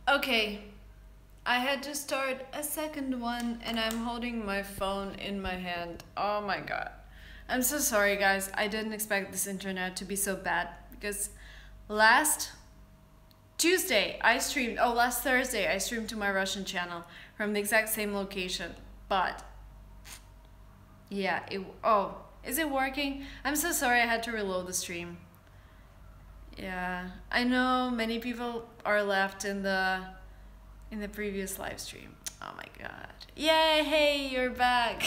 Okay, I had to start a second one and I'm holding my phone in my hand. Oh my god. I'm so sorry, guys. I didn't expect this internet to be so bad because last last Thursday, I streamed to my Russian channel from the exact same location. But yeah, is it working? I'm so sorry I had to reload the stream. Yeah, I know many people are left in the previous live stream. Oh my god. Yay, hey, you're back.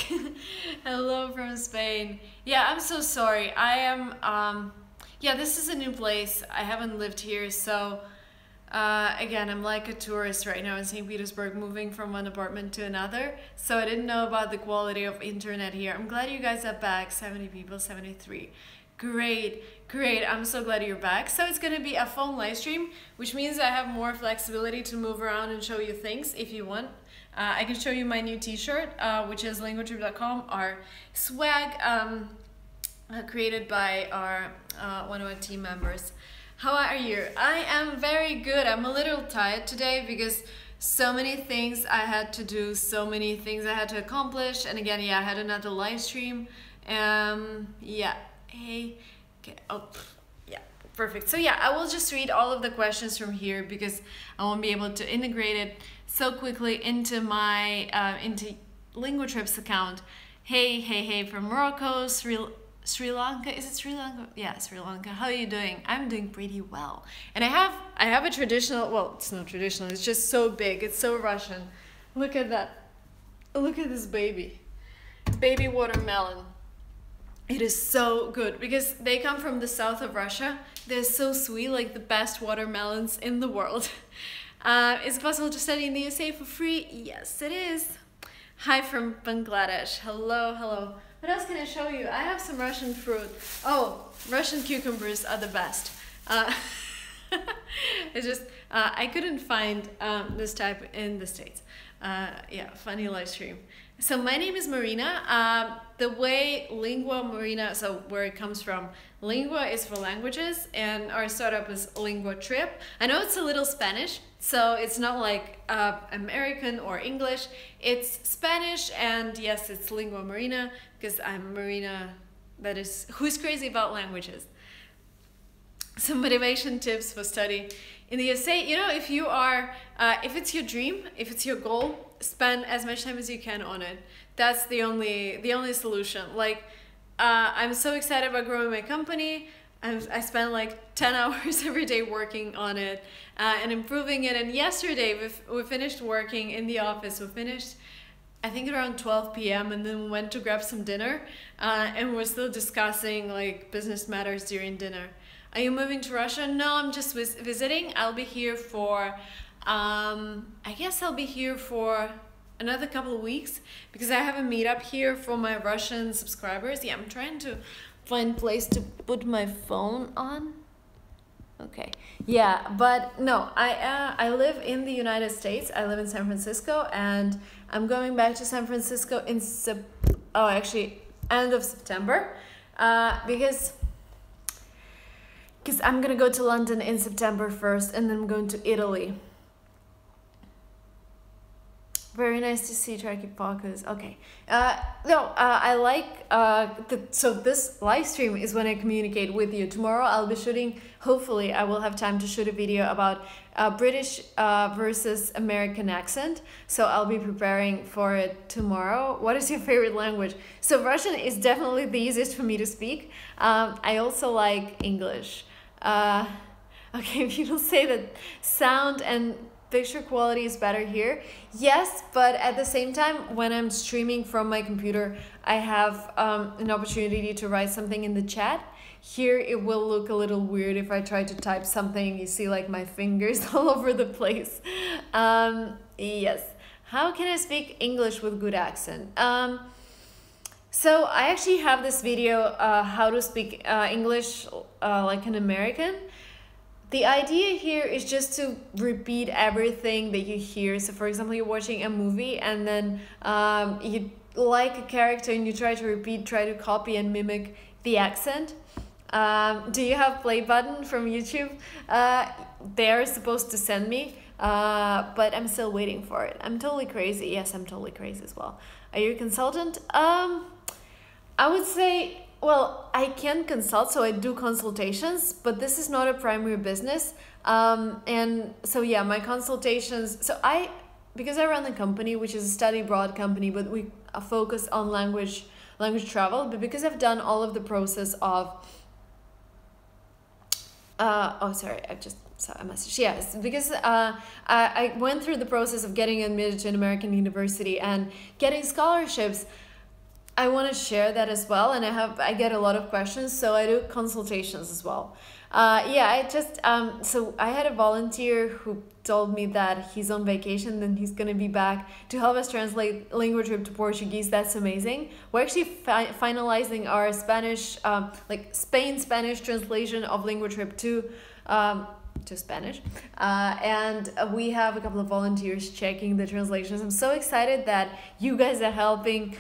Hello from Spain. Yeah, I'm so sorry. I am yeah, this is a new place. I haven't lived here, so again, I'm like a tourist right now in St. Petersburg, moving from one apartment to another. So I didn't know about the quality of internet here. I'm glad you guys are back. 70 people, 73. Great, great. I'm so glad you're back. So it's gonna be a phone live stream, which means I have more flexibility to move around and show you things if you want. I can show you my new t-shirt, which is lingotrip.com, our swag created by our one of our team members. How are you? I am very good. I'm a little tired today because so many things I had to do, so many things I had to accomplish. And again, yeah, I had another live stream. Yeah. Hey, okay, oh, yeah, perfect. So yeah, I will just read all of the questions from here because I won't be able to integrate it so quickly into my, into Lingotrip's account. Hey, from Morocco, Sri Lanka, is it Sri Lanka? Yeah, Sri Lanka. How are you doing? I'm doing pretty well. And I have a traditional, well, it's not traditional, it's just so big, it's so Russian. Look at that. Look at this baby. Baby watermelon. It is so good because they come from the south of Russia. They're so sweet, like the best watermelons in the world. Is it possible to study in the USA for free? Yes, it is. Hi from Bangladesh. Hello, hello. What else can I show you? I have some Russian fruit. Oh, Russian cucumbers are the best. It's just, I couldn't find this type in the States. Yeah, funny live stream. So my name is Marina. The way Lingua Marina, so where it comes from, Lingua is for languages and our startup is Lingua Trip. I know it's a little Spanish, so it's not like American or English. It's Spanish and yes, it's Lingua Marina because I'm Marina who's crazy about languages. Some motivation tips for study in the USA. You know, if you are, if it's your dream, if it's your goal, spend as much time as you can on it. That's the only solution. Like, I'm so excited about growing my company. I spend like 10 hours every day working on it and improving it. And yesterday we finished working in the office. We finished, I think, around 12 p.m. and then we went to grab some dinner and we're still discussing like business matters during dinner. Are you moving to Russia? No, I'm just visiting. I'll be here for, I guess I'll be here for another couple of weeks because I have a meetup here for my Russian subscribers. Yeah, I'm trying to find a place to put my phone on. Okay, yeah, but no, I live in the United States. I live in San Francisco and I'm going back to San Francisco in end of September because I'm gonna go to London in September 1st and then I'm going to Italy. Very nice to see Tricky Focus. Okay. I like so this live stream is when I communicate with you. Tomorrow I'll be shooting, hopefully I will have time to shoot a video about British versus American accent. So I'll be preparing for it tomorrow. What is your favorite language? So Russian is definitely the easiest for me to speak. I also like English. Okay, people say that sound and picture quality is better here. Yes, but at the same time, when I'm streaming from my computer, I have an opportunity to write something in the chat. Here, it will look a little weird if I try to type something. You see like my fingers all over the place. Yes. How can I speak English with good accent? So I actually have this video, how to speak English like an American. The idea here is just to repeat everything that you hear. So for example, you're watching a movie and then you like a character and you try to repeat, try to copy and mimic the accent. Do you have play button from YouTube? They're supposed to send me, but I'm still waiting for it. I'm totally crazy. Yes, I'm totally crazy as well. Are you a consultant? I would say, well, I can consult, so I do consultations, but this is not a primary business. And so yeah, my consultations, because I run a company, which is a study abroad company, but we focus on language travel, but because I've done all of the process of, oh, sorry, I just saw a message. Yes, because I went through the process of getting admitted to an American university and getting scholarships. I want to share that as well, and I get a lot of questions, so I do consultations as well. So I had a volunteer who told me that he's on vacation, then he's gonna be back to help us translate Linguatrip to Portuguese. That's amazing. We're actually finalizing our Spanish, Spain Spanish translation of Linguatrip to Spanish, and we have a couple of volunteers checking the translations. I'm so excited that you guys are helping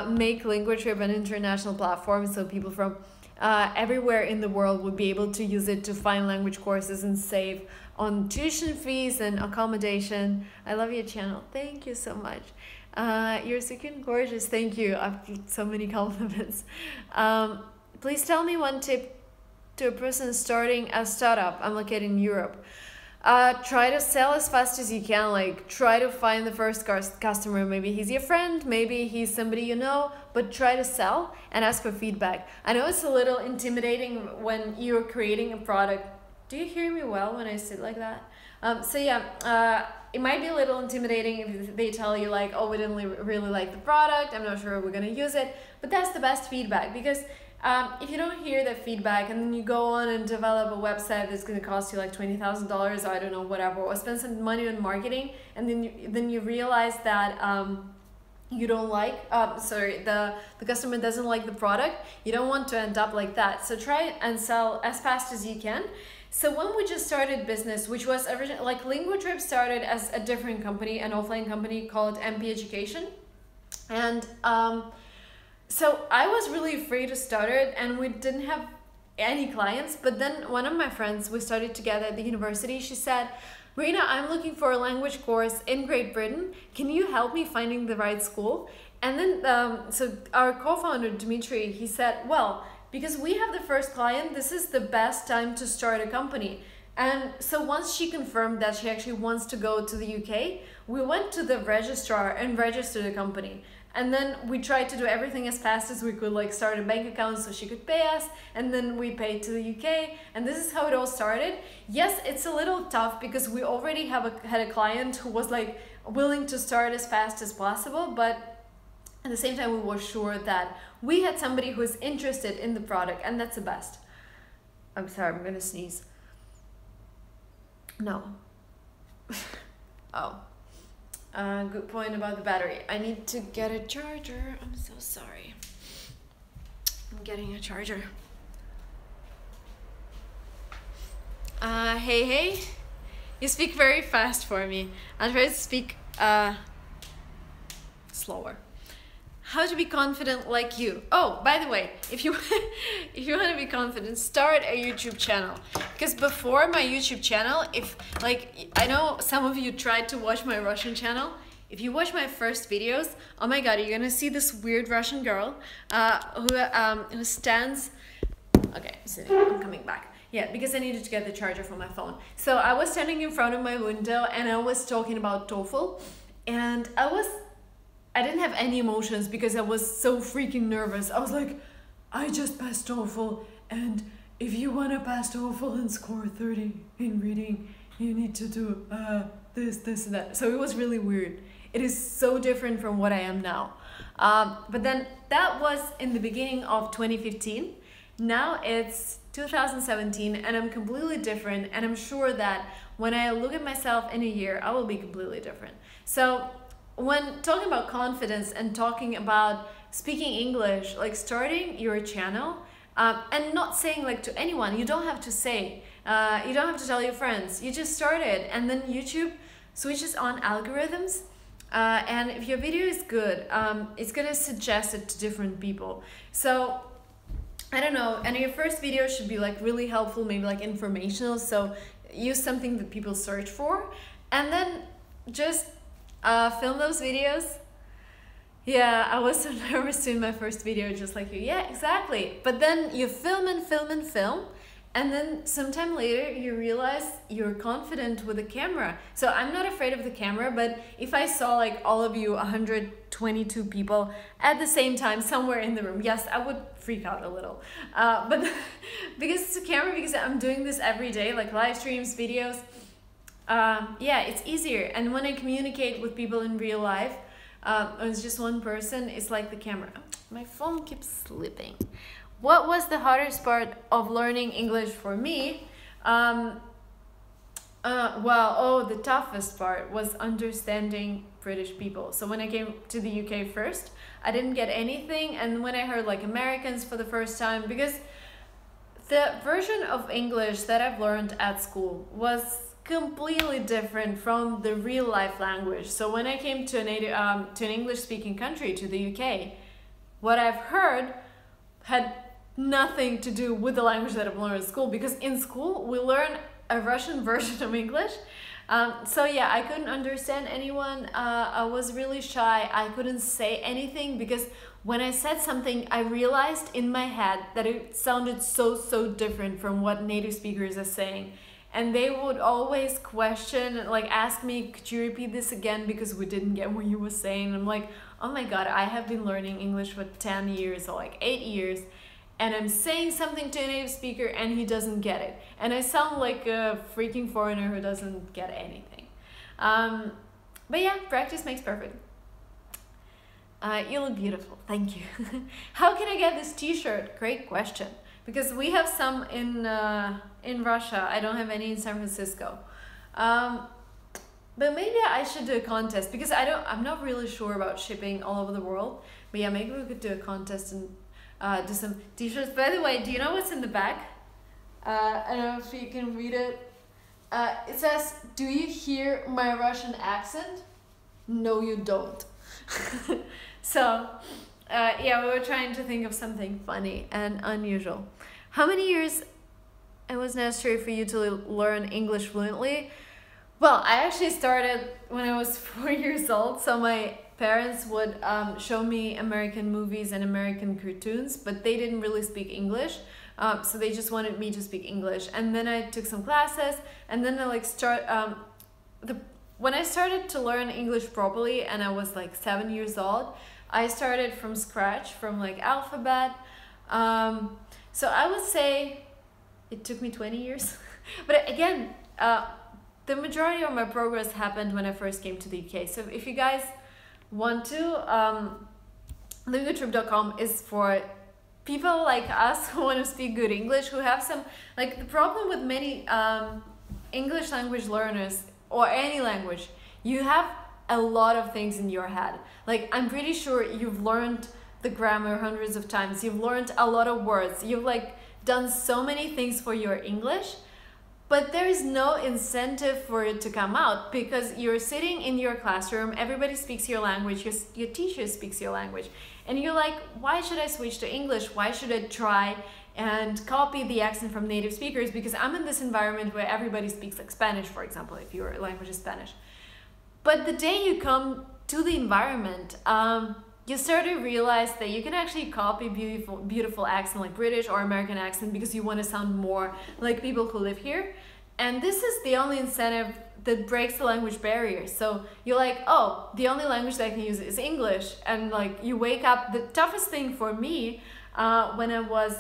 make Linguatrip an international platform, so people from everywhere in the world would be able to use it to find language courses and save on tuition fees and accommodation. I love your channel. Thank you so much. You're so cute and gorgeous. Thank you. I've got so many compliments. Please tell me one tip to a person starting a startup. I'm located in Europe. Try to sell as fast as you can. Like, try to find the first customer. Maybe he's your friend, maybe he's somebody you know, but try to sell and ask for feedback. I know it's a little intimidating when you're creating a product. Do you hear me well when I sit like that? It might be a little intimidating if they tell you like, oh, we didn't really like the product, I'm not sure we're gonna use it, but that's the best feedback, because if you don't hear that feedback and then you go on and develop a website that's going to cost you like $20,000, or I don't know, whatever, or spend some money on marketing, and then you realize that you don't like, the customer doesn't like the product, you don't want to end up like that. So try and sell as fast as you can. So when we just started business, which was originally, like, Linguatrip started as a different company, an offline company called MP Education, and so I was really afraid to start it, and we didn't have any clients. But then one of my friends, we started together at the university, she said, Marina, I'm looking for a language course in Great Britain. Can you help me finding the right school? And then, so our co-founder, Dimitri, he said, well, because we have the first client, this is the best time to start a company. And so once she confirmed that she actually wants to go to the UK, we went to the registrar and registered the company. And then we tried to do everything as fast as we could, like start a bank account so she could pay us, and then we paid to the UK, and this is how it all started. Yes, it's a little tough because we already had a client who was like willing to start as fast as possible, but at the same time we were sure that we had somebody who is interested in the product, and that's the best. I'm sorry, I'm gonna sneeze. No. Oh. Good point about the battery. I need to get a charger. I'm so sorry. I'm getting a charger. Hey. You speak very fast for me. I'll try to speak slower. How to be confident like you. Oh, by the way, if you want to be confident, start a YouTube channel. Because before my YouTube channel, I know some of you tried to watch my Russian channel. If you watch my first videos, oh my god, you're gonna see this weird Russian girl who stands. Okay, I'm sitting. I'm coming back. Yeah, because I needed to get the charger for my phone. So I was standing in front of my window and I was talking about TOEFL, and I didn't have any emotions because I was so freaking nervous. I was like, I just passed TOEFL, and if you want to pass TOEFL and score 30 in reading, you need to do this, and that. So it was really weird. It is so different from what I am now. But then that was in the beginning of 2015. Now it's 2017 and I'm completely different, and I'm sure that when I look at myself in a year, I will be completely different. So when talking about confidence and talking about speaking English, like starting your channel, and not saying like to anyone, you don't have to say, you don't have to tell your friends, you just start it, and then YouTube switches on algorithms, and if your video is good, it's gonna suggest it to different people. So I don't know, and your first video should be like really helpful, maybe like informational, so use something that people search for, and then just film those videos. Yeah, I was so nervous doing my first video, just like you. Yeah, exactly. But then you film and film and film, and then sometime later you realize you're confident with the camera. So I'm not afraid of the camera, but if I saw like all of you 122 people at the same time somewhere in the room, yes, I would freak out a little. But because it's a camera, because I'm doing this every day, like live streams, videos, yeah, it's easier. And when I communicate with people in real life, it's just one person, it's like the camera. My phone keeps slipping. What was the hardest part of learning English for me? The toughest part was understanding British people. So when I came to the UK first, I didn't get anything. And when I heard like Americans for the first time, because the version of English that I've learned at school was completely different from the real life language. So when I came to an English speaking country, to the UK, what I've heard had nothing to do with the language that I've learned at school, because in school we learn a Russian version of English. So yeah, I couldn't understand anyone. I was really shy. I couldn't say anything, because when I said something, I realized in my head that it sounded so different from what native speakers are saying. And they would always question, like ask me, could you repeat this again, because we didn't get what you were saying. I'm like, oh my God, I have been learning English for 10 years or like 8 years, and I'm saying something to a native speaker and he doesn't get it. And I sound like a freaking foreigner who doesn't get anything. But yeah, practice makes perfect. You look beautiful, thank you. How can I get this t-shirt? Great question. Because we have some in Russia. I don't have any in San Francisco. But maybe I should do a contest, because I'm not really sure about shipping all over the world. But yeah, maybe we could do a contest and do some t-shirts. By the way, do you know what's in the back? I don't know if you can read it. It says, do you hear my Russian accent? No, you don't. So, yeah, we were trying to think of something funny and unusual. How many years it was necessary for you to learn English fluently? Well, I actually started when I was 4 years old. So my parents would show me American movies and American cartoons, but they didn't really speak English. So they just wanted me to speak English. And then I took some classes, and then I when I started to learn English properly, and I was like 7 years old, I started from scratch, from like alphabet. So I would say it took me 20 years. But again, the majority of my progress happened when I first came to the UK. So if you guys want to, lingotrip.com is for people like us who want to speak good English, who have some, like the problem with many English language learners, or any language, you have a lot of things in your head. Like, I'm pretty sure you've learned the grammar hundreds of times. You've learned a lot of words. You've like done so many things for your English, but there is no incentive for it to come out, because you're sitting in your classroom, everybody speaks your language, your teacher speaks your language, and you're like, why should I switch to English? Why should I try and copy the accent from native speakers, because I'm in this environment where everybody speaks like Spanish, for example, if your language is Spanish. But the day you come to the environment, you start to realize that you can actually copy beautiful accent like British or American accent, because you want to sound more like people who live here. And this is the only incentive that breaks the language barrier. So you're like, oh, the only language that I can use is English. And like you wake up, the toughest thing for me when I was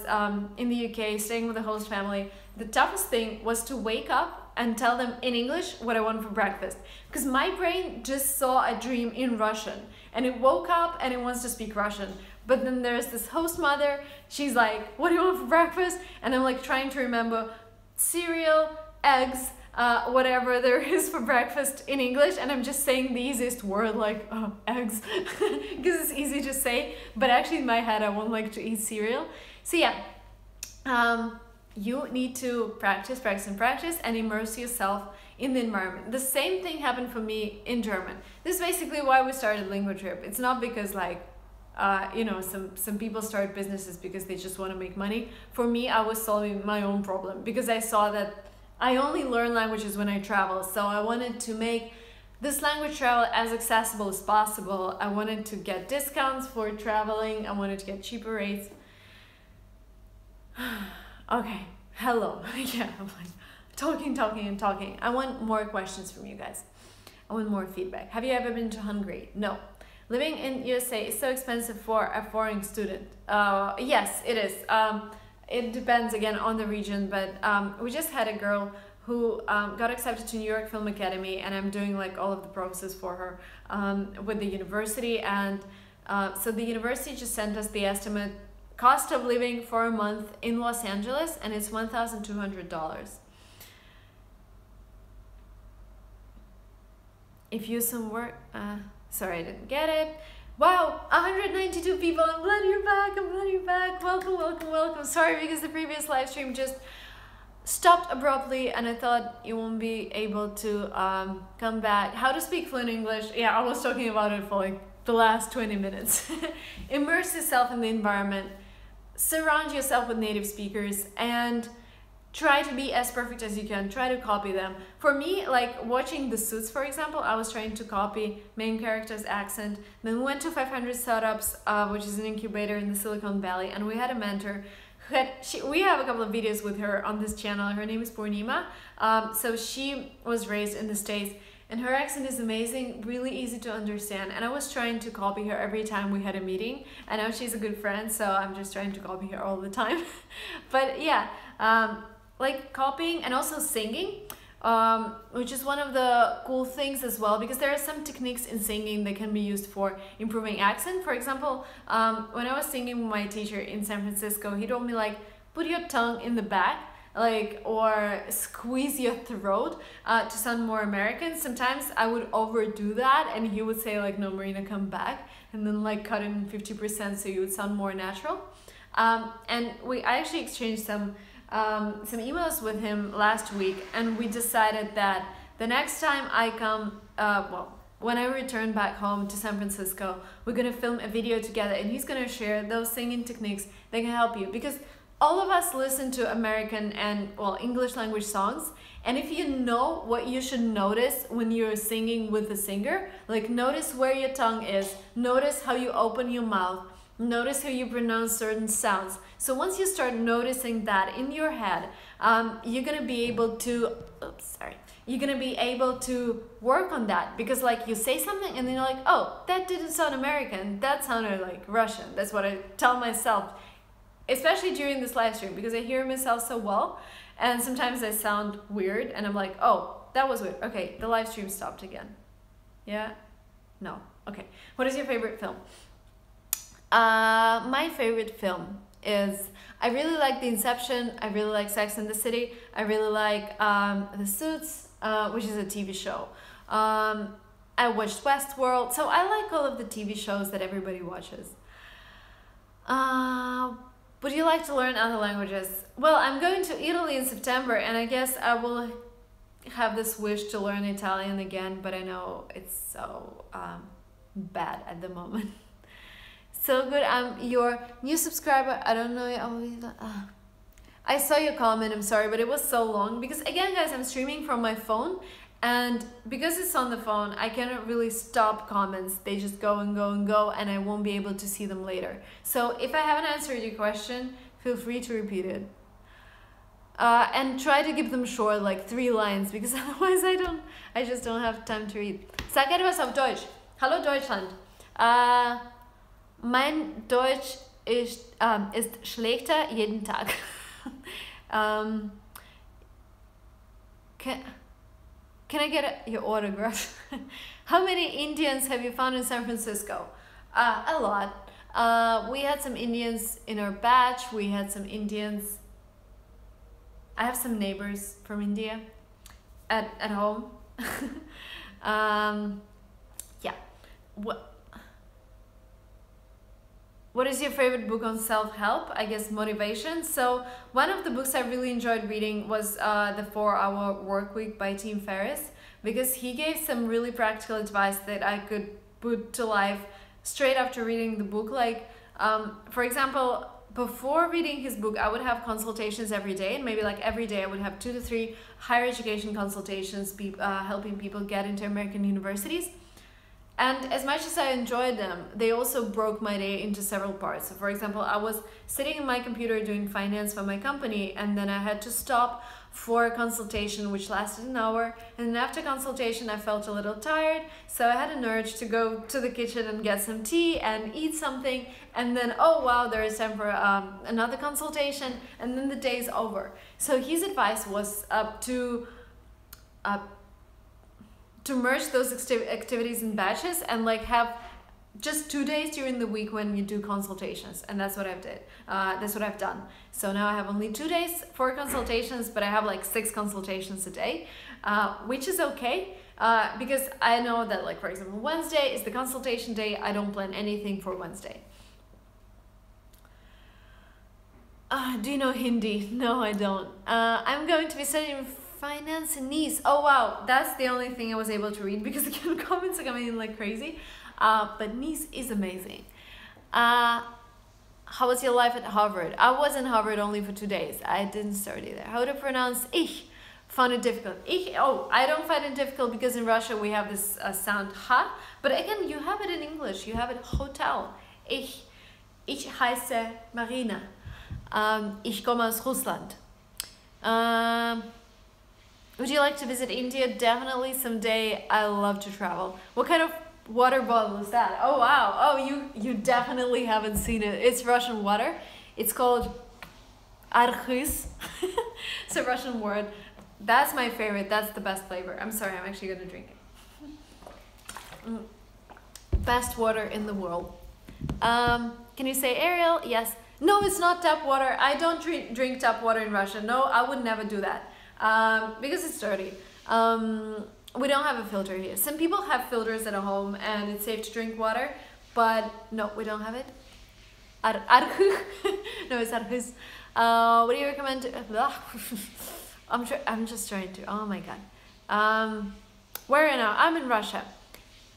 in the UK staying with the host family, the toughest thing was to wake up and tell them in English what I want for breakfast, because my brain just saw a dream in Russian and it woke up and it wants to speak Russian. But then there's this host mother, she's like, what do you want for breakfast? And I'm like trying to remember cereal, eggs, whatever there is for breakfast in English, and I'm just saying the easiest word, like eggs, because it's easy to say, but actually in my head I won't like to eat cereal. So yeah, you need to practice and immerse yourself in the environment. The same thing happened for me in German. This is basically why we started LingoTrip. It's not because like you know, some people start businesses because they just want to make money. For me, I was solving my own problem because I saw that I only learn languages when I travel. So I wanted to make this language travel as accessible as possible. I wanted to get discounts for traveling. I wanted to get cheaper rates. Okay, hello. Yeah, I'm like talking and talking. I want more questions from you guys. I want more feedback. Have you ever been to Hungary? No. Living in USA is so expensive for a foreign student. Yes, it is. It depends again on the region, but we just had a girl who got accepted to New York Film Academy, and I'm doing like all of the process for her with the university. And so the university just sent us the estimate cost of living for a month in Los Angeles, and it's $1,200. If you some work, sorry, I didn't get it. Wow, 192 people. I'm glad you're back. I'm glad you're back. Welcome, welcome, welcome. Sorry, because the previous live stream just stopped abruptly, and I thought you won't be able to come back. How to speak fluent English? Yeah, I was talking about it for like the last 20 minutes. Immerse yourself in the environment. Surround yourself with native speakers and try to be as perfect as you can. Try to copy them. For me, like watching The Suits, for example, I was trying to copy main character's accent. Then we went to 500 Startups, which is an incubator in the Silicon Valley, and we had a mentor who had, we have a couple of videos with her on this channel. Her name is Purnima. So she was raised in the States, and her accent is amazing, really easy to understand. And I was trying to copy her every time we had a meeting. I know she's a good friend, so I'm just trying to copy her all the time. But yeah, like copying and also singing, which is one of the cool things as well, because there are some techniques in singing that can be used for improving accent. For example, when I was singing with my teacher in San Francisco, he told me like, put your tongue in the back, like, or squeeze your throat to sound more American. Sometimes I would overdo that, and he would say like, no, Marina, come back, and then like cut in 50% so you would sound more natural. And I actually exchanged some emails with him last week, and we decided that the next time I come, when I return back home to San Francisco, we're gonna film a video together, and he's gonna share those singing techniques that can help you, because all of us listen to American and, well, English language songs, and if you know what you should notice when you're singing with a singer, like notice where your tongue is, notice how you open your mouth, notice how you pronounce certain sounds. So once you start noticing that in your head, you're gonna be able to, you're gonna be able to work on that, because like you say something and then you're like, oh, that didn't sound American, that sounded like Russian. That's what I tell myself, especially during this live stream, because I hear myself so well, and sometimes I sound weird and I'm like, oh, that was weird. Okay, the live stream stopped again. Yeah? No. Okay. What is your favorite film? My favorite film is, I really like The Inception, I really like Sex and the City, I really like The Suits, which is a TV show. I watched Westworld, so I like all of the TV shows that everybody watches. Would you like to learn other languages? Well, I'm going to Italy in September, and I guess I will have this wish to learn Italian again, but I know it's so bad at the moment. So good, I'm your new subscriber. I don't know. I saw your comment, I'm sorry, but it was so long. Because again, guys, I'm streaming from my phone, and because it's on the phone, I cannot really stop comments. They just go and go and go, and I won't be able to see them later. So if I haven't answered your question, feel free to repeat it. And try to keep them short, like 3 lines, because otherwise I just don't have time to read. Sag etwas auf Deutsch. Hallo Deutschland. Mein Deutsch ist schlechter jeden Tag. Can I get your autograph? How many Indians have you found in San Francisco? A lot. We had some Indians in our batch. We had some Indians. I have some neighbors from India at home. Yeah. What is your favorite book on self-help? I guess motivation. So one of the books I really enjoyed reading was The 4-Hour Workweek by Tim Ferriss, because he gave some really practical advice that I could put to life straight after reading the book. Like, for example, before reading his book, I would have consultations every day, and maybe like every day I would have 2 to 3 higher education consultations, helping people get into American universities. And as much as I enjoyed them, they also broke my day into several parts. So for example, I was sitting in my computer doing finance for my company, and then I had to stop for a consultation which lasted an hour. And then after consultation, I felt a little tired, so I had an urge to go to the kitchen and get some tea and eat something. And then, oh wow, there is time for another consultation, and then the day's over. So his advice was to merge those activities in batches, and like have just 2 days during the week when you do consultations. And that's what I've done. So now I have only 2 days for consultations, but I have like 6 consultations a day, which is okay, because I know that, like, for example, Wednesday is the consultation day. I don't plan anything for Wednesday. Do you know Hindi? No, I don't. I'm going to be studying finance in Nice. Oh wow, that's the only thing I was able to read because the comments are coming in like crazy. But Nice is amazing. How was your life at Harvard? I was in Harvard only for 2 days. I didn't study there. How to pronounce ich? Found it difficult. Ich, oh, I don't find it difficult because in Russia we have this sound ha, but again, you have it in English. You have it hotel. Ich heiße Marina. Ich komme aus Russland. Would you like to visit India? Definitely someday. I love to travel. What kind of water bottle is that? Oh wow. Oh, you definitely haven't seen it. It's Russian water. It's called Arkhis. It's a Russian word. That's my favorite. That's the best flavor. I'm sorry, I'm actually gonna drink it. Best water in the world. Can you say Ariel? Yes. No, it's not tap water. I don't drink tap water in Russia. No, I would never do that. Because it's dirty. We don't have a filter here. Some people have filters at home and it's safe to drink water, but no, we don't have it. No, it's Arkhis. What do you recommend? I'm just trying to. Oh my god. Where are you now? I'm in Russia.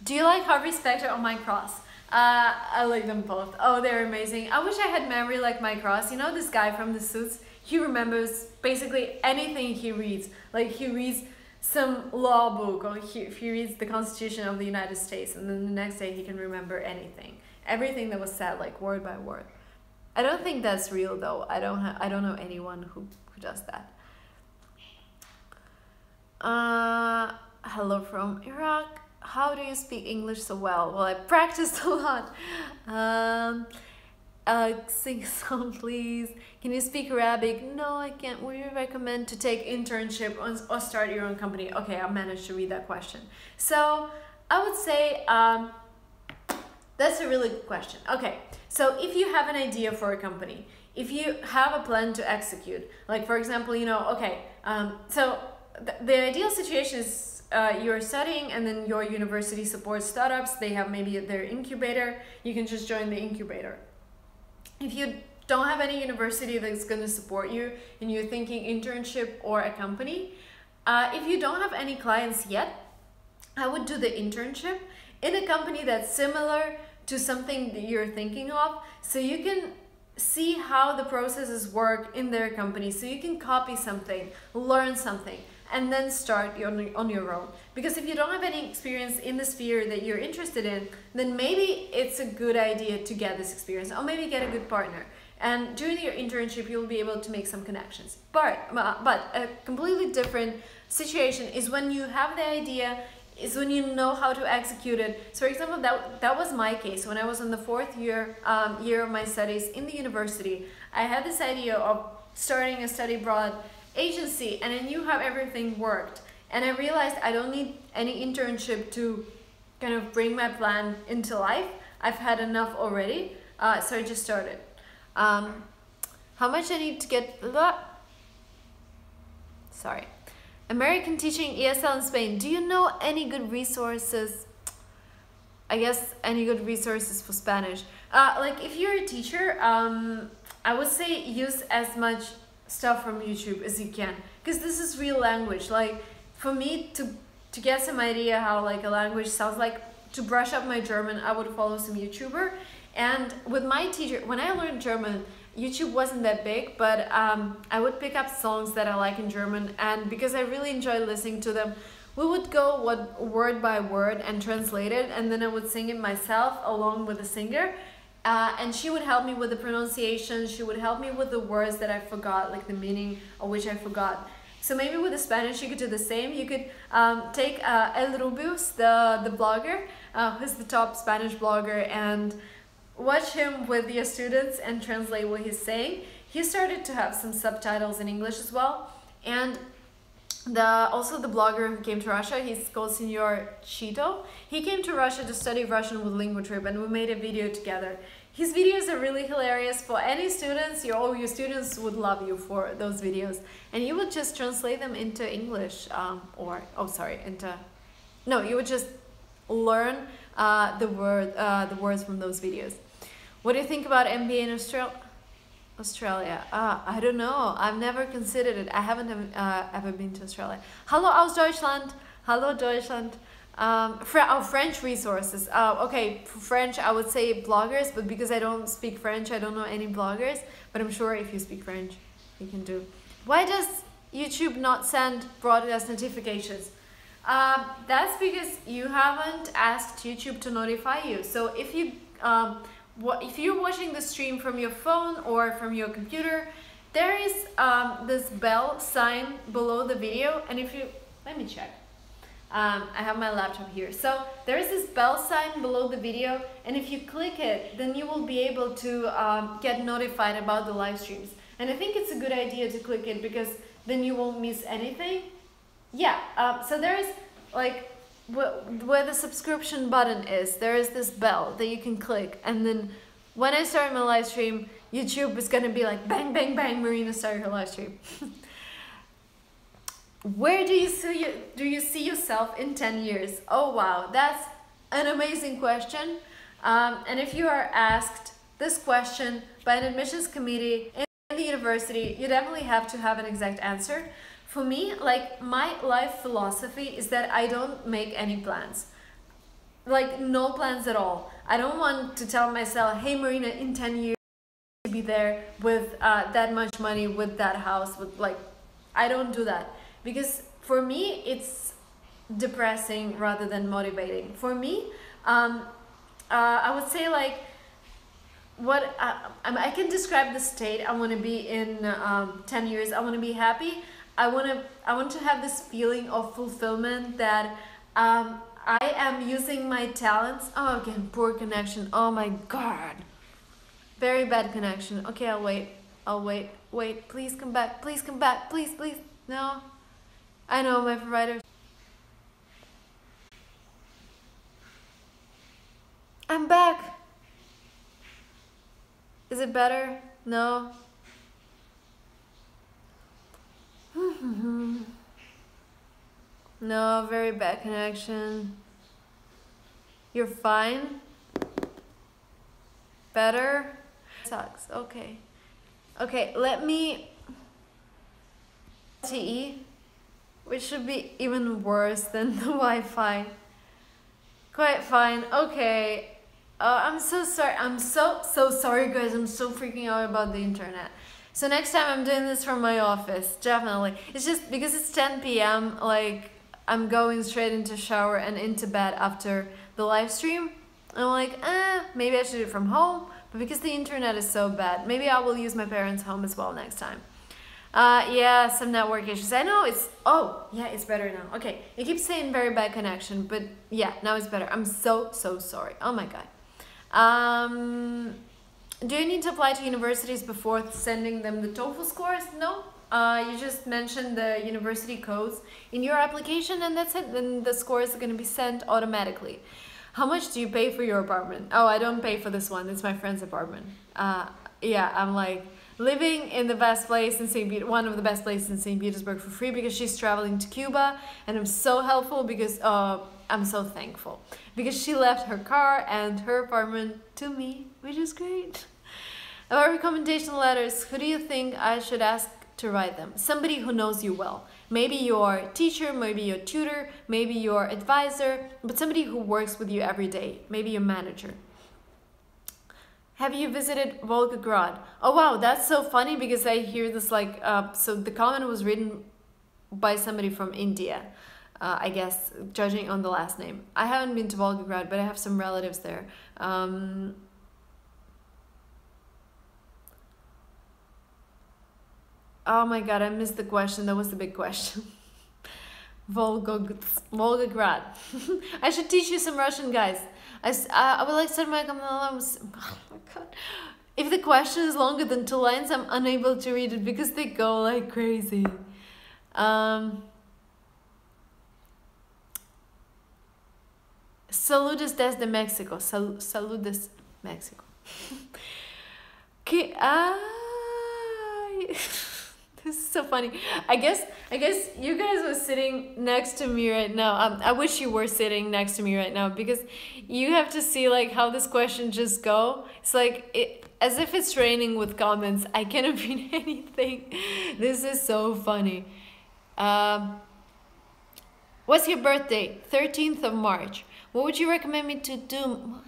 Do you like Harvey Specter or Mike Cross? I like them both. Oh, they're amazing. I wish I had memory like Mike Cross. You know this guy from the Suits? He remembers basically anything he reads. Like he reads some law book, or he reads the Constitution of the United States, and then the next day he can remember anything. Everything that was said, like word by word. I don't think that's real though. I don't know anyone who does that. Hello from Iraq. How do you speak English so well? Well, I practiced a lot. Sing a song, please. Can you speak Arabic? No, I can't. Would you recommend to take internship or start your own company? Okay, I managed to read that question. So I would say that's a really good question. Okay, so if you have an idea for a company, if you have a plan to execute, like for example, you know, okay, so the ideal situation is you're studying and then your university supports startups. They have maybe their incubator. You can just join the incubator. If you don't have any university that's going to support you and you're thinking internship or a company, if you don't have any clients yet, I would do the internship in a company that's similar to something that you're thinking of, so you can see how the processes work in their company, so you can copy something, learn something, and then start on your own. Because if you don't have any experience in the sphere that you're interested in, then maybe it's a good idea to get this experience, or maybe get a good partner. And during your internship, you'll be able to make some connections. But a completely different situation is when you have the idea, is when you know how to execute it. So for example, that was my case. When I was in the 4th year of my studies in the university, I had this idea of starting a study abroad agency, and I knew how everything worked. And I realized I don't need any internship to kind of bring my plan into life. I've had enough already, so I just started. How much I need to get... Sorry. American teaching ESL in Spain. Do you know any good resources? I guess any good resources for Spanish. Like if you're a teacher, I would say use as much stuff from YouTube as you can, because this is real language. Like for me to get some idea how like a language sounds like to brush up my German, I would follow some YouTuber. And with my teacher, when I learned German, YouTube wasn't that big, but I would pick up songs that I like in German, and because I really enjoy listening to them, we would go word by word and translate it, and then I would sing it myself along with the singer. And she would help me with the pronunciation, she would help me with the words that I forgot, like the meaning of which I forgot. So maybe with the Spanish you could do the same. You could take El Rubius, the blogger, who's the top Spanish blogger, and watch him with your students and translate what he's saying. He started to have some subtitles in English as well. And also the blogger who came to Russia, he's called Senor Chito. He came to Russia to study Russian with Linguatrip, and we made a video together. His videos are really hilarious for any students. All your students would love you for those videos, and you would just translate them into English, you would just learn the words from those videos. What do you think about MBA in Australia? I don't know. I've never considered it. I haven't ever been to Australia. Hallo aus Deutschland. Hallo Deutschland. French resources. Okay, for French I would say bloggers, but because I don't speak French, I don't know any bloggers. But I'm sure if you speak French, you can do. Why does YouTube not send broadcast notifications? That's because you haven't asked YouTube to notify you. So if you're watching the stream from your phone or from your computer, there is this bell sign below the video, and if you let me check. I have my laptop here. So there is this bell sign below the video, and if you click it, then you will be able to get notified about the live streams. And I think it's a good idea to click it because then you won't miss anything. Yeah, so there is like where the subscription button is, there is this bell that you can click, and then when I start my live stream, YouTube is gonna be like bang, bang, bang, Marina started her live stream. Where do you see yourself in 10 years? Oh wow, that's an amazing question. And if you are asked this question by an admissions committee in the university, you definitely have to have an exact answer. For me, like, my life philosophy is that I don't make any plans. Like, no plans at all. I don't want to tell myself, hey Marina, in 10 years to be there with that much money, with that house, with like, I don't do that. Because for me, it's depressing rather than motivating. For me, I would say like, what I can describe the state I want to be in 10 years. I want to be happy. I want to have this feeling of fulfillment that I am using my talents. Oh, again, poor connection. Oh my God, very bad connection. Okay, I'll wait. Wait, please come back. Please come back. Please. No. I know my provider. I'm back. Is it better? No. No, very bad connection. You're fine? Better? Sucks. Okay. Okay, let me... LTE, which should be even worse than the Wi-Fi. Quite fine. Okay. I'm so sorry. I'm so sorry, guys. I'm so freaking out about the internet. So next time I'm doing this from my office, definitely. It's just because it's 10 p.m. like I'm going straight into shower and into bed after the live stream. I'm like, maybe I should do it from home. But because the internet is so bad, maybe I will use my parents' home as well next time. Yeah, some network issues. I know it's, oh, yeah, it's better now. Okay, it keeps saying very bad connection, but yeah, now it's better. I'm so sorry. Oh my God. Do you need to apply to universities before sending them the TOEFL scores? No. You just mentioned the university codes in your application, and that's it. Then the scores are going to be sent automatically. How much do you pay for your apartment? Oh, I don't pay for this one. It's my friend's apartment. Yeah, I'm like living in the best place in one of the best places in St. Petersburg for free because she's traveling to Cuba, and I'm so helpful because I'm so thankful because she left her car and her apartment to me, which is great. About recommendation letters, who do you think I should ask to write them? Somebody who knows you well. Maybe your teacher, maybe your tutor, maybe your advisor, but somebody who works with you every day, maybe your manager. Have you visited Volgograd? Oh wow, that's so funny because I hear this like, so the comment was written by somebody from India, I guess, judging on the last name. I haven't been to Volgograd, but I have some relatives there. Oh my god, I missed the question. That was the big question. Volgograd. I should teach you some Russian, guys. I would like to start my oh my god. If the question is longer than 2 lines, I'm unable to read it because they go like crazy. Saludos desde Mexico. Saludos, Mexico. Okay. This is so funny. I guess you guys were sitting next to me right now. I wish you were sitting next to me right now because you have to see like how this question just go. It's like as if it's raining with comments. I cannot read anything. This is so funny. What's your birthday? 13th of March. What would you recommend me to do?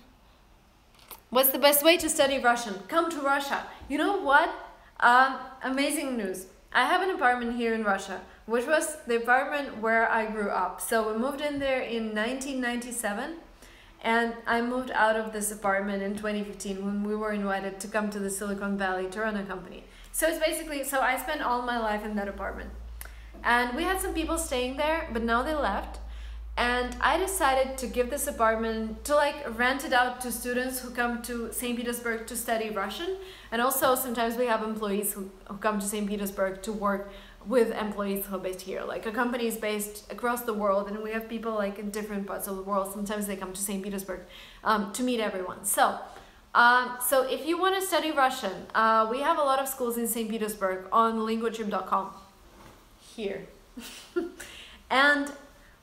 What's the best way to study Russian? Come to Russia. You know what? Amazing news. I have an apartment here in Russia, which was the apartment where I grew up. So we moved in there in 1997, and I moved out of this apartment in 2015 when we were invited to come to the Silicon Valley Toronto company. So it's basically, so I spent all my life in that apartment. And we had some people staying there, but now they left. And I decided to give this apartment, to like rent it out to students who come to St. Petersburg to study Russian. And also sometimes we have employees who come to St. Petersburg to work with employees who are based here. Like a company is based across the world and we have people like in different parts of the world. Sometimes they come to St. Petersburg to meet everyone. So if you want to study Russian, we have a lot of schools in St. Petersburg on linguatrip.com here. And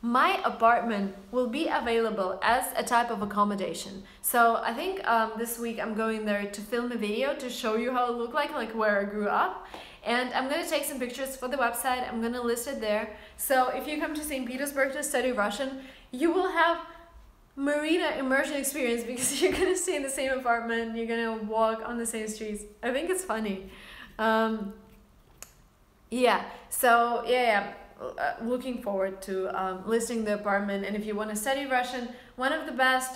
my apartment will be available as a type of accommodation. So I think this week I'm going there to film a video to show you how it looked like where I grew up. And I'm gonna take some pictures for the website. I'm gonna list it there. So if you come to St. Petersburg to study Russian, you will have marina immersion experience because you're gonna stay in the same apartment, you're gonna walk on the same streets. I think it's funny. Looking forward to listing the apartment. And if you want to study Russian, one of the best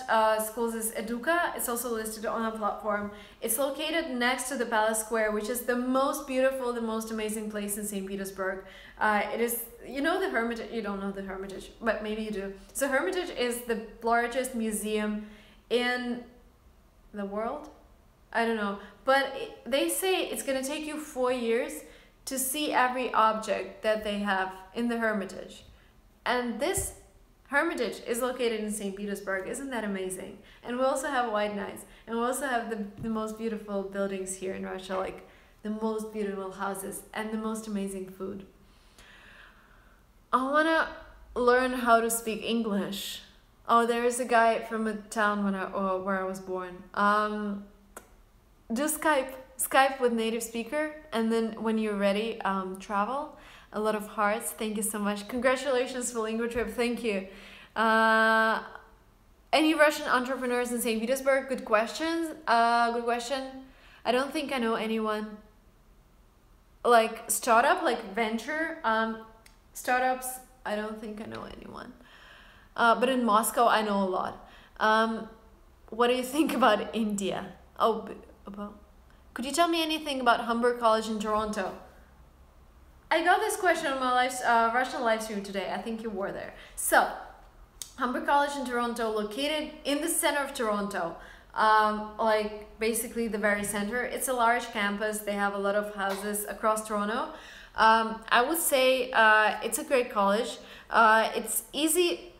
schools is Eduka. It's also listed on a platform. It's located next to the Palace Square, which is the most beautiful, the most amazing place in St. Petersburg. It is, you know, the Hermitage. You don't know the Hermitage, but maybe you do. So Hermitage is the largest museum in the world. I don't know, but they say it's gonna take you 4 years to see every object that they have in the Hermitage. And this Hermitage is located in St. Petersburg. Isn't that amazing? And we also have White Nights. And we also have the most beautiful buildings here in Russia, like the most beautiful houses and the most amazing food. I wanna learn how to speak English. Oh, there is a guy from a town where I was born. Do Skype with native speaker, and then when you're ready, travel. A lot of hearts. Thank you so much. Congratulations for LinguaTrip. Thank you. Any Russian entrepreneurs in St. Petersburg? Good questions. Good question. I don't think I know anyone. Like startup, like venture startups. I don't think I know anyone. But in Moscow, I know a lot. What do you think about India? Could you tell me anything about Humber College in Toronto? I got this question on my Russian live stream today. I think you were there. So, Humber College in Toronto, located in the center of Toronto, like basically the very center. It's a large campus. They have a lot of houses across Toronto. I would say it's a great college. It's easy,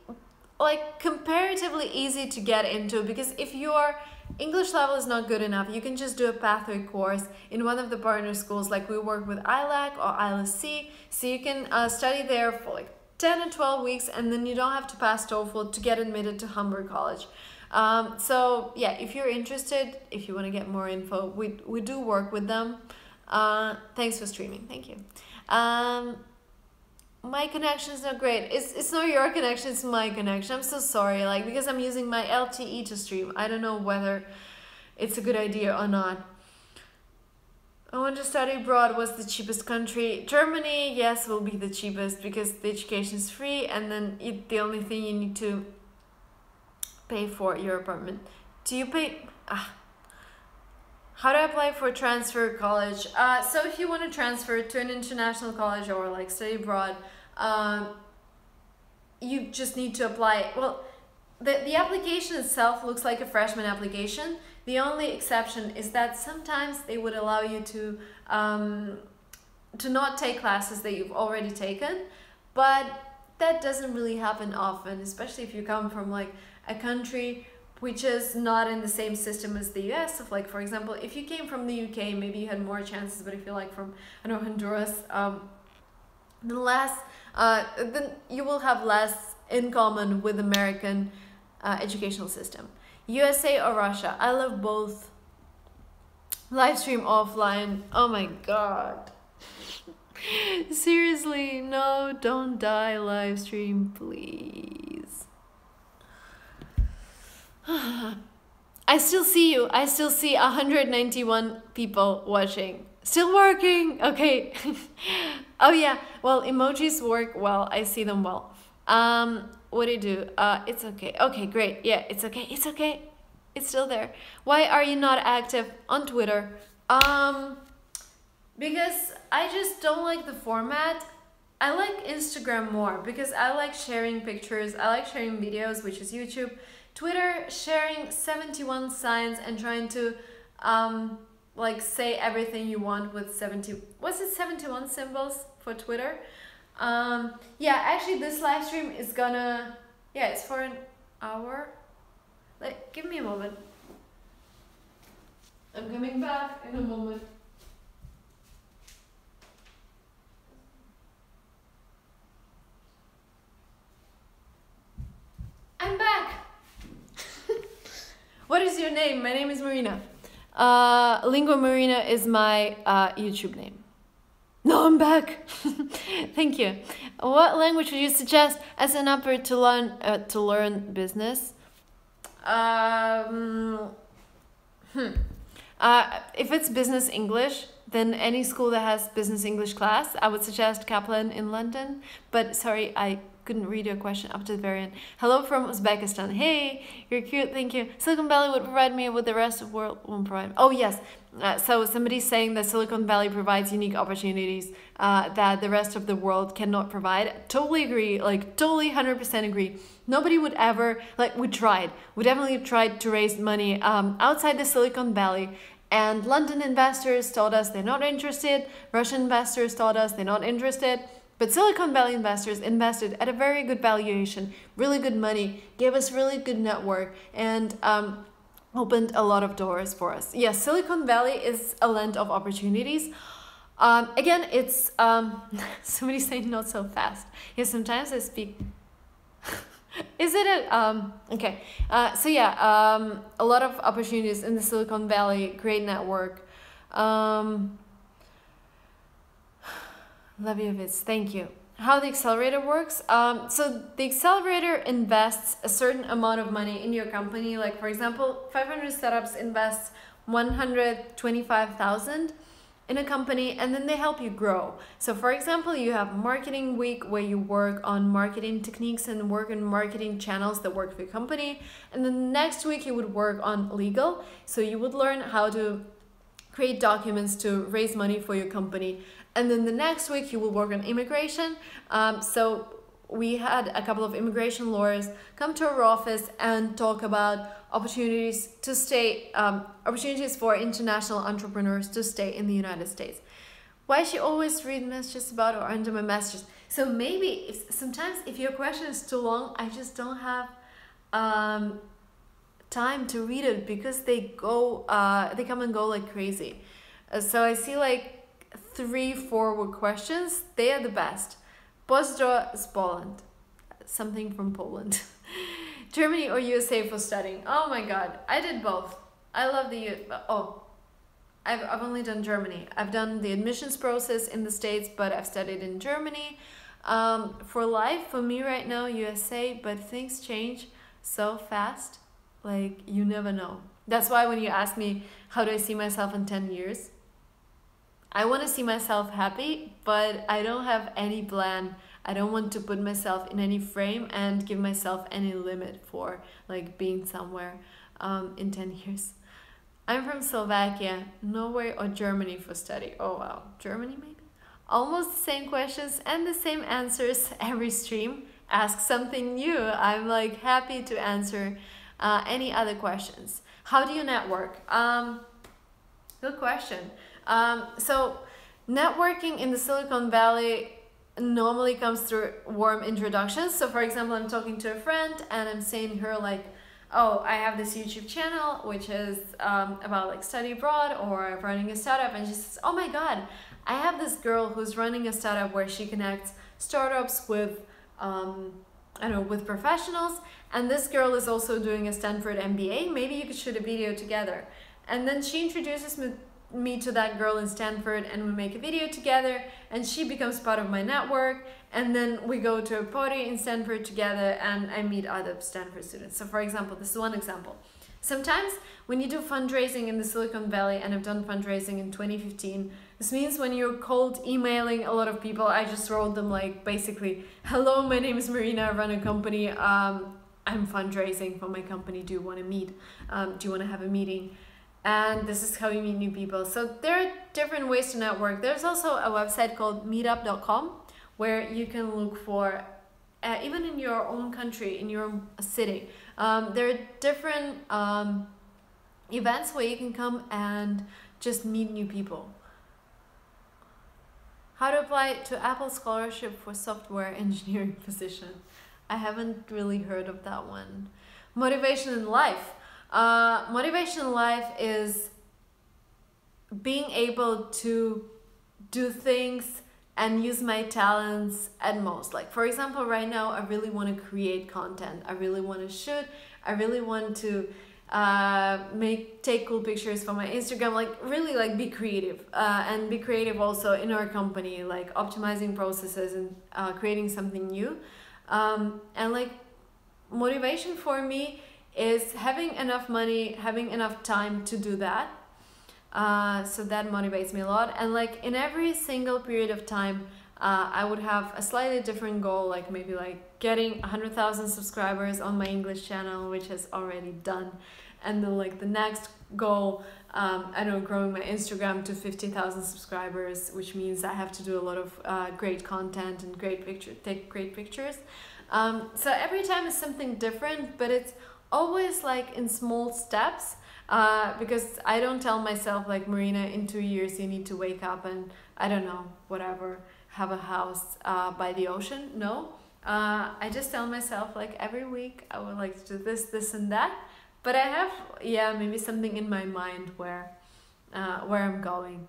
like comparatively easy to get into, because if your English level is not good enough, you can just do a pathway course in one of the partner schools. Like we work with ILAC or ILSC, so you can study there for like 10 or 12 weeks, and then you don't have to pass TOEFL to get admitted to Humber College. So yeah, if you're interested, if you want to get more info, we do work with them. Thanks for streaming. Thank you. My connection is not great. It's not your connection, it's my connection. I'm so sorry. Like, because I'm using my LTE to stream. I don't know whether it's a good idea or not. I want to study abroad. What's the cheapest country? Germany, yes, will be the cheapest because the education is free, and then the only thing you need to pay for your apartment. Do you pay? How do I apply for transfer college? So if you want to transfer to an international college or like study abroad, you just need to apply. Well, the application itself looks like a freshman application. The only exception is that sometimes they would allow you to not take classes that you've already taken, but that doesn't really happen often, especially if you come from like a country which is not in the same system as the US. Of like, for example, if you came from the UK, maybe you had more chances, but if you're like from, I don't know, Honduras, then you will have less in common with American educational system. USA or Russia? I love both. Live stream offline. Oh my god. Seriously, no, don't die, live stream, please. I still see you. I still see 191 people watching. Still working. Okay. Oh yeah. Well, emojis work well. I see them well. What do you do? It's okay. Okay, great. Yeah, it's okay. It's okay. It's still there. Why are you not active on Twitter? Because I just don't like the format. I like Instagram more because I like sharing pictures. I like sharing videos, which is YouTube. Twitter, sharing 71 signs and trying to like say everything you want with 71 symbols for Twitter. Yeah, actually this live stream is gonna, yeah, it's for an hour. Like, give me a moment. I'm coming back in a moment. I'm back. What is your name? My name is Marina. Lingua Marina is my YouTube name. No, I'm back. Thank you. What language would you suggest as an upper to learn business? If it's business English, then any school that has business English class, I would suggest Kaplan in London. But sorry, I couldn't read your question up to the very end. Hello from Uzbekistan. Hey, you're cute, thank you. Silicon Valley would provide me with the rest of the world won't provide. Oh yes, so somebody's saying that Silicon Valley provides unique opportunities that the rest of the world cannot provide. Totally agree, like totally 100% agree. Nobody would ever, like we definitely tried to raise money outside the Silicon Valley, and London investors told us they're not interested, Russian investors told us they're not interested. But Silicon Valley investors invested at a very good valuation, really good money, gave us really good network, and opened a lot of doors for us. Yes, Silicon Valley is a land of opportunities. Again, it's somebody saying not so fast. Yes, sometimes I speak. Is it a okay? So yeah, a lot of opportunities in the Silicon Valley. Great network. Leviovitz, thank you. How the accelerator works? So the accelerator invests a certain amount of money in your company. Like for example, 500 startups invests 125,000 in a company, and then they help you grow. So for example, you have marketing week where you work on marketing techniques and work on marketing channels that work for your company. And then the next week you would work on legal. So you would learn how to create documents to raise money for your company. And then the next week you will work on immigration. So we had a couple of immigration lawyers come to our office and talk about opportunities to stay, opportunities for international entrepreneurs to stay in the United States. Why she always read messages about or under my messages? So maybe sometimes if your question is too long, I just don't have time to read it because they go, they come and go like crazy. So I see like 3-4 questions. They are the best. Pozdro is Poland. Something from Poland. Germany or USA for studying? Oh my god, I did both. I love the I've only done Germany. I've done the admissions process in the States, but I've studied in Germany. For life, for me right now, USA, but things change so fast, like you never know. That's why when you ask me, how do I see myself in 10 years? I want to see myself happy, but I don't have any plan. I don't want to put myself in any frame and give myself any limit for like being somewhere in 10 years. I'm from Slovakia, Norway or Germany for study. Oh wow, Germany maybe? Almost the same questions and the same answers every stream. Ask something new. I'm like happy to answer any other questions. How do you network? Good question. So networking in the Silicon Valley normally comes through warm introductions. So for example, I'm talking to a friend and I'm saying her like, oh, I have this YouTube channel which is about like study abroad or running a startup, and she says, oh my god, I have this girl who's running a startup where she connects startups with I don't know, with professionals, and this girl is also doing a Stanford MBA. Maybe you could shoot a video together. And then she introduces me to that girl in Stanford, and we make a video together, and she becomes part of my network, and then we go to a party in Stanford together and I meet other Stanford students. So for example, this is one example. Sometimes when you do fundraising in the Silicon Valley, and I've done fundraising in 2015, this means when you're cold emailing a lot of people, I just wrote them like basically, hello, my name is Marina, I run a company, I'm fundraising for my company, do you want to meet? Do you want to have a meeting? And this is how you meet new people. So there are different ways to network. There's also a website called meetup.com where you can look for, even in your own country, in your city, there are different events where you can come and just meet new people. How to apply to Apple Scholarship for software engineering position. I haven't really heard of that one. Motivation in life. Motivation in life is being able to do things and use my talents at most. Like for example, right now I really want to create content. I really want to shoot. I really want to take cool pictures for my Instagram, like really like be creative and be creative also in our company, like optimizing processes and creating something new. And like motivation for me is having enough money, having enough time to do that. So that motivates me a lot. And like in every single period of time, I would have a slightly different goal, like maybe like getting 100,000 subscribers on my English channel, which is already done. And then like the next goal, I don't know, growing my Instagram to 50,000 subscribers, which means I have to do a lot of great content and take great pictures. So every time is something different, but it's always like in small steps, because I don't tell myself like, Marina, in 2 years you need to wake up and I don't know, whatever, have a house by the ocean. No, I just tell myself like every week I would like to do this and that, but I have, yeah, maybe something in my mind where I'm going,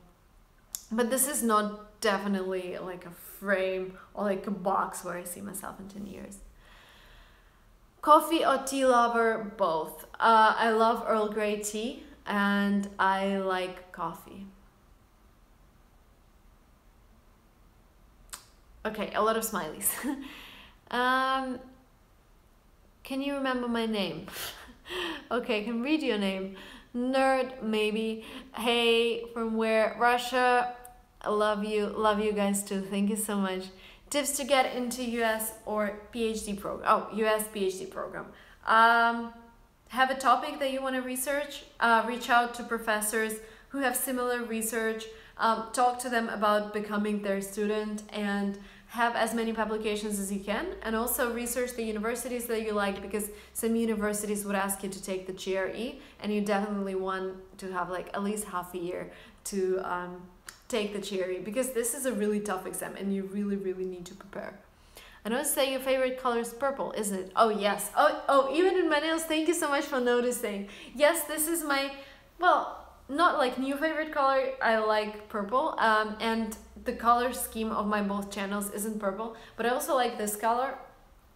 but this is not definitely like a frame or like a box where I see myself in 10 years. Coffee or tea lover? Both. I love Earl Grey tea and I like coffee. Okay, a lot of smileys. Can you remember my name? Okay, I can read your name. Nerd, maybe. Hey, from where? Russia. I love you guys too. Thank you so much. Tips to get into US or PhD program. Oh, US PhD program. Have a topic that you want to research. Reach out to professors who have similar research. Talk to them about becoming their student and have as many publications as you can. And also research the universities that you like, because some universities would ask you to take the GRE and you definitely want to have like at least half a year to take the GRE, because this is a really tough exam and you really need to prepare. I noticed that your favorite color is purple, isn't it? Oh yes. Oh, even in my nails. Thank you so much for noticing. Yes, this is my, well, not like new favorite color. I like purple, and the color scheme of my both channels isn't purple, but I also like this color,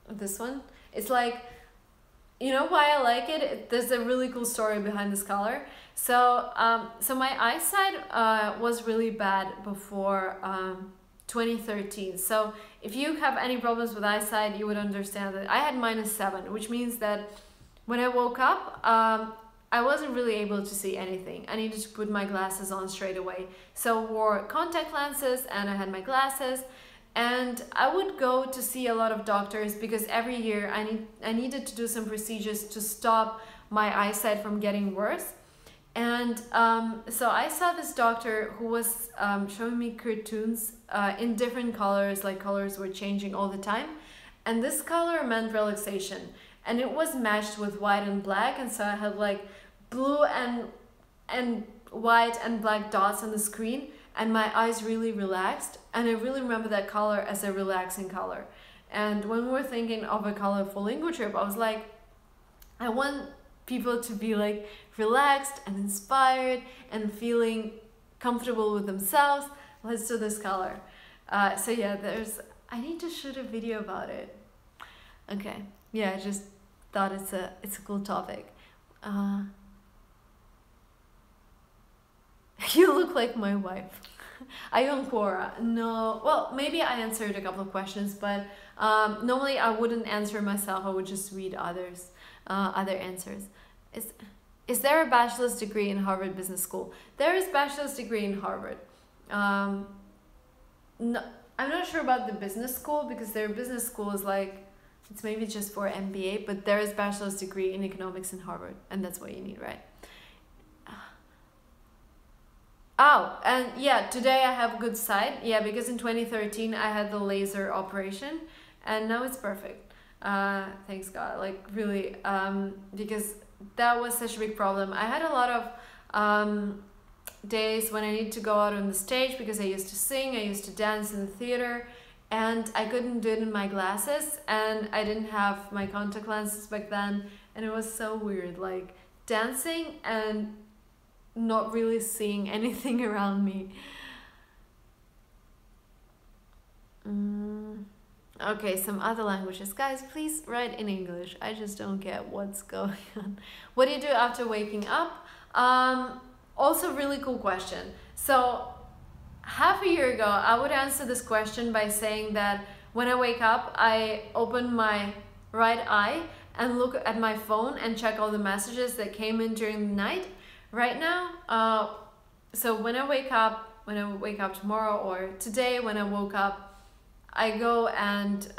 this one. It's like, you know why I like it? There's a really cool story behind this color. So so my eyesight was really bad before 2013. So if you have any problems with eyesight, you would understand that I had -7, which means that when I woke up, I wasn't really able to see anything. I needed to put my glasses on straight away. So I wore contact lenses and I had my glasses, and I would go to see a lot of doctors because every year I needed to do some procedures to stop my eyesight from getting worse. And so I saw this doctor who was showing me cartoons in different colors, like colors were changing all the time. And this color meant relaxation. And it was matched with white and black. And so I had like blue and white and black dots on the screen. And my eyes really relaxed. And I really remember that color as a relaxing color. And when we were thinking of a colorful lingo trip, I was like, I want people to be like relaxed and inspired and feeling comfortable with themselves. Let's do this color. So yeah, I need to shoot a video about it. Okay, yeah, I just thought it's a cool topic. You look like my wife. Ayun Quora. No, well, maybe I answered a couple of questions, but normally I wouldn't answer myself. I would just read others. Other answers. Is there a bachelor's degree in Harvard Business School? There is bachelor's degree in Harvard. No, I'm not sure about the business school because their business school is like, it's maybe just for MBA, but there is bachelor's degree in economics in Harvard, and that's what you need, right? Oh, and yeah, today I have good sight. Yeah, because in 2013 I had the laser operation, and now it's perfect. Thanks God, like really, because that was such a big problem. I had a lot of days when I needed to go out on the stage because I used to sing, I used to dance in the theater, and I couldn't do it in my glasses, and I didn't have my contact lenses back then, and it was so weird, like dancing and not really seeing anything around me. Okay, some other languages. Guys, please write in English. I just don't get what's going on. What do you do after waking up? Also, really cool question. So, half a year ago, I would answer this question by saying that when I wake up, I open my right eye and look at my phone and check all the messages that came in during the night. Right now, so when I wake up tomorrow or today when I woke up, I go and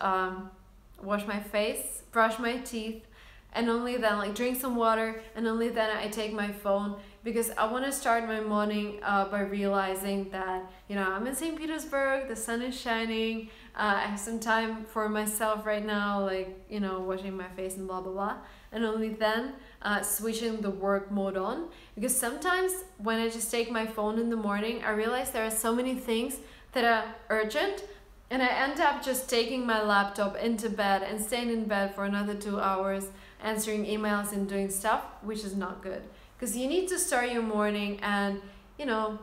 wash my face, brush my teeth, and only then like drink some water, and only then I take my phone because I want to start my morning by realizing that, you know, I'm in St. Petersburg, the sun is shining, I have some time for myself right now, like, you know, washing my face and blah blah blah, and only then switching the work mode on, because sometimes when I just take my phone in the morning, I realize there are so many things that are urgent, and I end up just taking my laptop into bed and staying in bed for another 2 hours, answering emails and doing stuff, which is not good. Because you need to start your morning and, you know,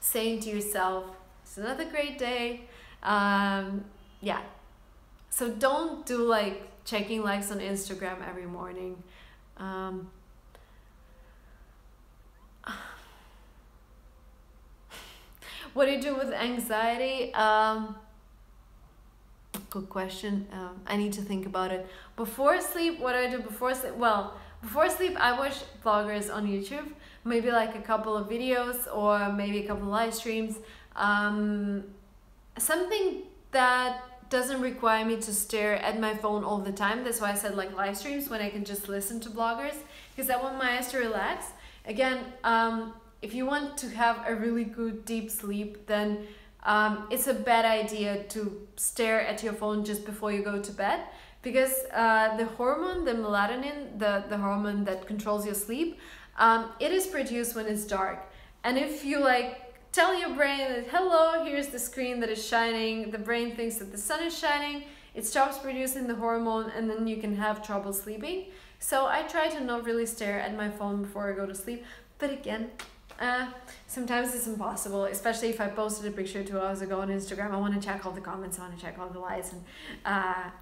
saying to yourself, it's another great day. Yeah. So don't do like checking likes on Instagram every morning. What do you do with anxiety? Good question. I need to think about it. Before sleep, what do I do before sleep? Well, before sleep, I watch vloggers on YouTube, maybe like a couple of videos or maybe a couple of live streams. Something that doesn't require me to stare at my phone all the time. That's why I said like live streams, when I can just listen to bloggers, because I want my eyes to relax. Again, if you want to have a really good deep sleep, then it's a bad idea to stare at your phone just before you go to bed, because the hormone, the melatonin, the hormone that controls your sleep, it is produced when it's dark. And if you like tell your brain that, hello, here's the screen that is shining, the brain thinks that the sun is shining, it stops producing the hormone, and then you can have trouble sleeping. So I try to not really stare at my phone before I go to sleep, but again, sometimes it's impossible, especially if I posted a picture 2 hours ago on Instagram. I want to check all the comments, I want to check all the likes, and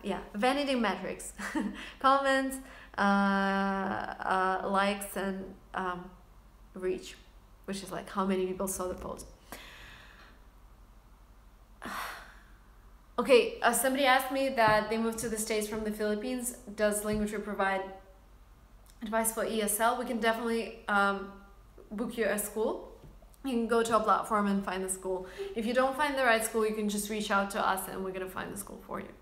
yeah, vanity metrics. Comments, likes, and reach, which is like how many people saw the post. Okay, somebody asked me that they moved to the States from the Philippines. Does Lingotrip provide advice for ESL? We can definitely book you a school. You can go to a platform and find the school. If you don't find the right school, you can just reach out to us and we're gonna find the school for you.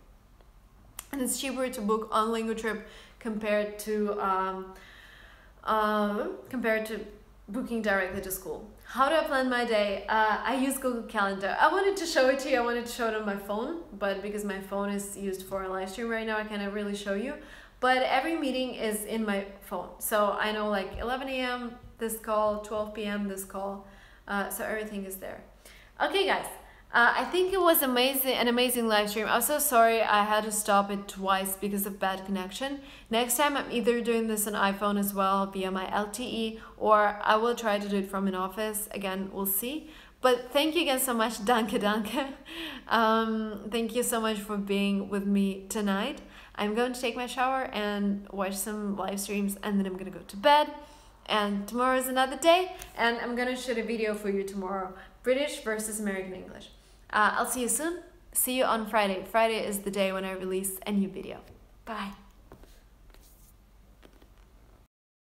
And it's cheaper to book on Lingotrip compared to booking directly to school. How do I plan my day? I use Google Calendar. I wanted to show it to you. I wanted to show it on my phone, but because my phone is used for a live stream right now, I cannot really show you. But every meeting is in my phone. So I know like 11 a.m. this call, 12 p.m. this call. So everything is there. Okay, guys. I think it was an amazing live stream. I'm so sorry I had to stop it twice because of bad connection. Next time I'm either doing this on iPhone as well via my LTE, or I will try to do it from an office. Again, we'll see. But thank you again so much, danke. Thank you so much for being with me tonight. I'm going to take my shower and watch some live streams, and then I'm gonna go to bed. And tomorrow is another day, and I'm gonna shoot a video for you tomorrow. British versus American English. I'll see you soon. See you on Friday. Friday is the day when I release a new video. Bye.